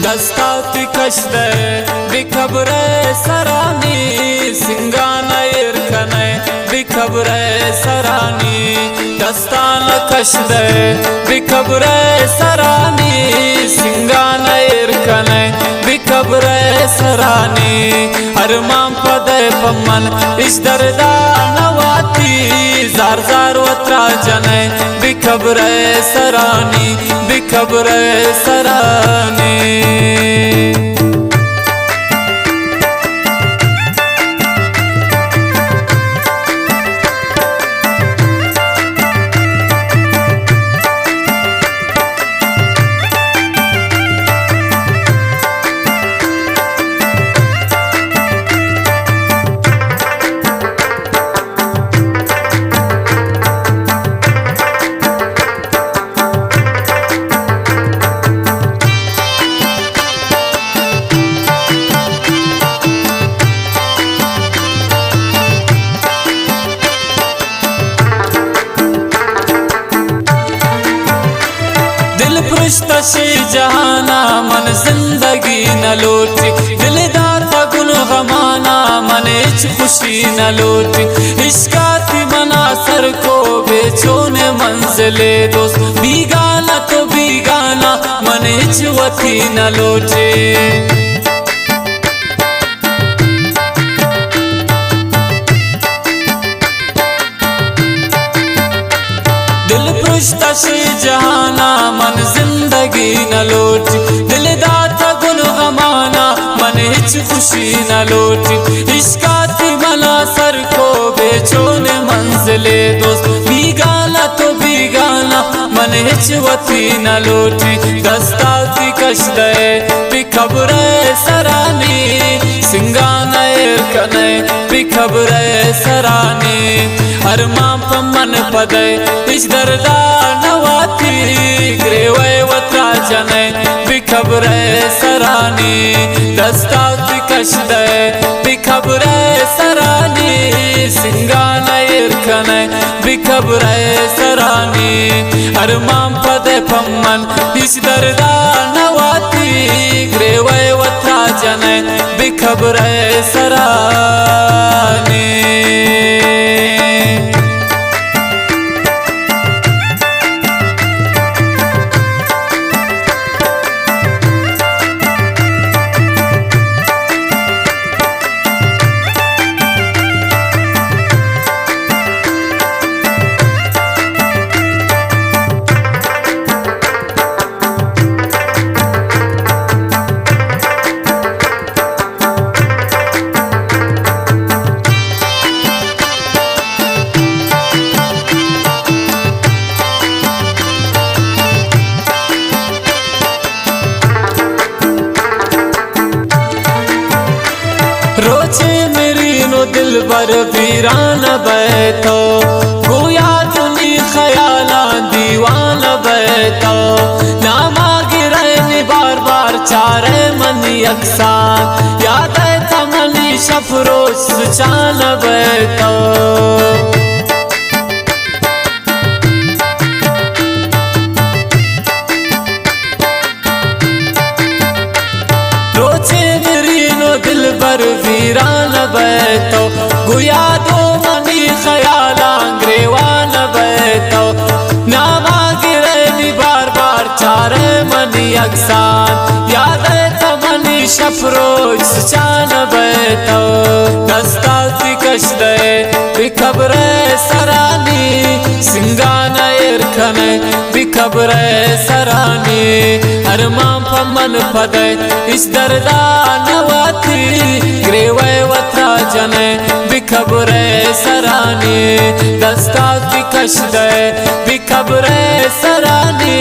दस्ताती कशदे बिखबरे सरानी सिंगाना इरकने बिखबरे सरानी दस्तान कशदे बिखबरे सरानी सिंगाना इरकने बिखबरे सरानी अरमां पदे पमन इस दर्दा नवाती jar jar वत्रा जने बिखबरे सरानी बिखबरे सरानी पुश्तशी जहाना मन जिंदगी न लौटी दिलदार गुन गमाना मन इच खुशी न लौटी इश्काती मना सर को बेचोने मंजिले दोस्त बीगाना तो बीगाना मन इच वती न लौटे दिल पुश्तशी जहाना मन जिंदगी न लौटी दिलदाता गुल गमाना मन हिच खुशी न लौटी इश्काती मना सर को बेचोने मंजिले दोस्त बीगाना तो बीगाना मन हिच वती न लौटी दस्ताती कशदे बिखबरे सरानी सिंगाना इरकने बिखबरे सरानी अरमां पमन पदे इस दर्दा नवाती ग्रेवे वत्रा जने बिखबरे सरानी दस्ताती कशदे बिखबरे सरानी सिंगाना इरकने बिखबरे सरानी अरमां पदे पमन इस दर्दा नवाती ग्रेवे वत्रा जने बिखबरे सरानी रोचे मेरी नो दिल बर वीरान बैठो गोया तुनी ख्याला दीवान बैठो नामा गिरे बार बार चारे मनी अक्सान याद है तमनी शफरोज चान बैठो दिल बर वीरान बैठो गुया दो मनी ख्याला ग्रेवान बैठो नामा गिरे बार बार चारे मनी अक्सान याद है तमनी शफरोज चान बैठो दस्ताती कशदे बिखबरे सरानी सिंगाना इरकने बिखबरे सरानी अरमां पमन पदे इस दर्दा नवाती ग्रेवे वत्रा जने बिखबरे सरानी दस्ताती कशदे बिखबरे सरानी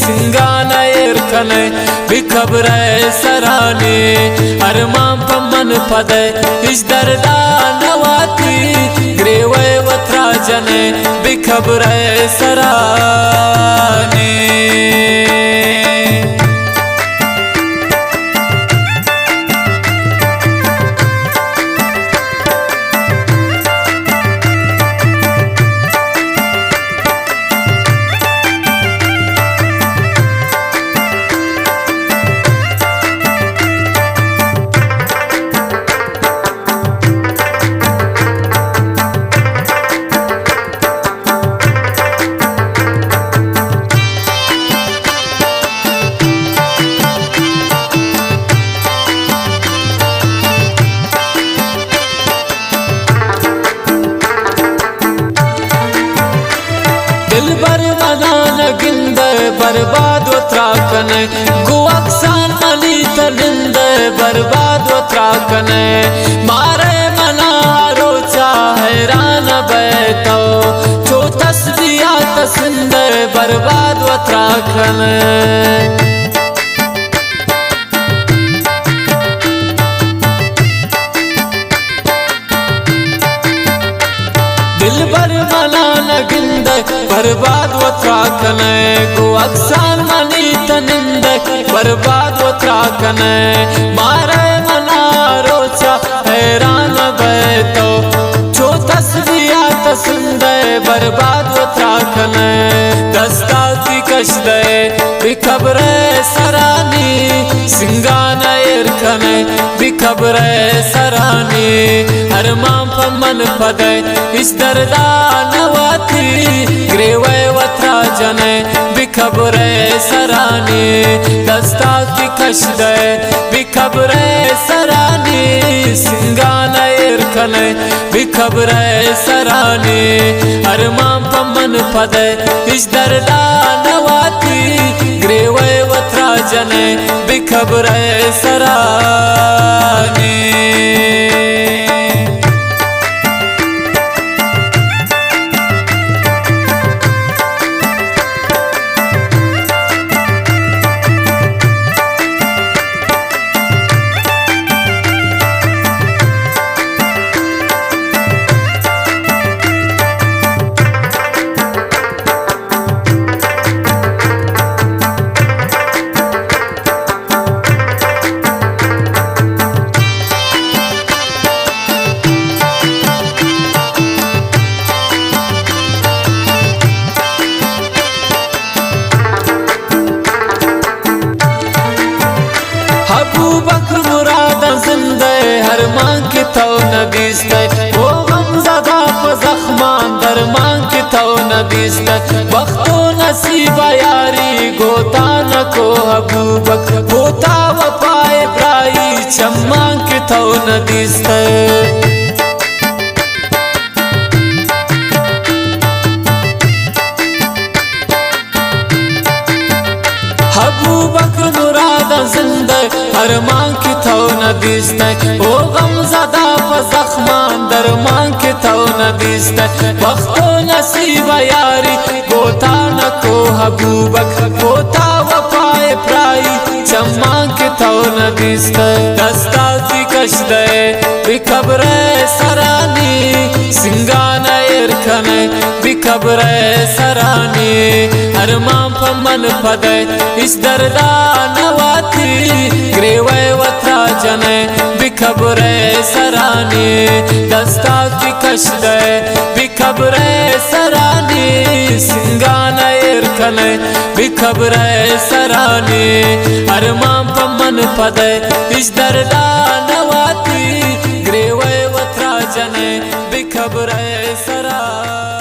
सिंगाना इरकने बिखबरे सरानी अरमां पमन पदे इस दर्दा नवाती ग्रेवे वत्रा जने बिखबरे सरानी कने गो अक्सान मनी तलिंद बर्बाद वत्रा कने मारे मना रोचा हैरान बैतो जो तस्बिया तसिंद बर्बाद वत्रा कने दिल बर मना नगिंद बर्बाद वत्रा कने गो अक्सान मनी तनिंद बर्बाद वत्रा कने मारे मना रोचा हैरान बैतो जो तस्बिया तसिंद बर्बाद वत्रा कने दस्ता की कशदे बिखबरे सरानी सिंगान इरकने बिखबरे सरानी हर मां पमन पदे इस दर्दा नवाती ग्रेवे वत्रा जने बिखबरे सरानी दस्ता की कशदे बिखबरे सरानी सिंगान इरकने बिखबरे सरानी हर मां पमन पदे इस दर्दा नवाती ग्रेवे वत्रा जने बिखबरे सरानी बकर मुराद जिंदे हर मां की तो नदीस्ते वो गमज़दा ज़ख्मान दर मां की तो नदीस्ते बख्तो नसीब यारी गोता न को हबूबक गोता वफाए ब्राई चम्मा की तो नदीस्ते अबू बकर मुराद जिंदे हर मां की तो नदीस्ते ओ गमज़दा ज़ख्मान दर मां की तो नदीस्ते बख्तो नसीब यारी गोता न को हबूबक गोता वफाए प्राई चम्मा की तो नदीस्ते दस्ता की कशदे बिखबरे सरानी सिंगान इरकने बिखबरे सरानी हर मां पमन पदे इस दर्दा नवाती ग्रेवे वत्रा जने बिखबरे सरानी दस्ता की कशदे बिखबरे सरानी सिंगान इरकने बिखबरे सरानी हर मां पमन पदे इस दर्दा नवाती ग्रेवे वत्रा जने बिखबरे सरानी।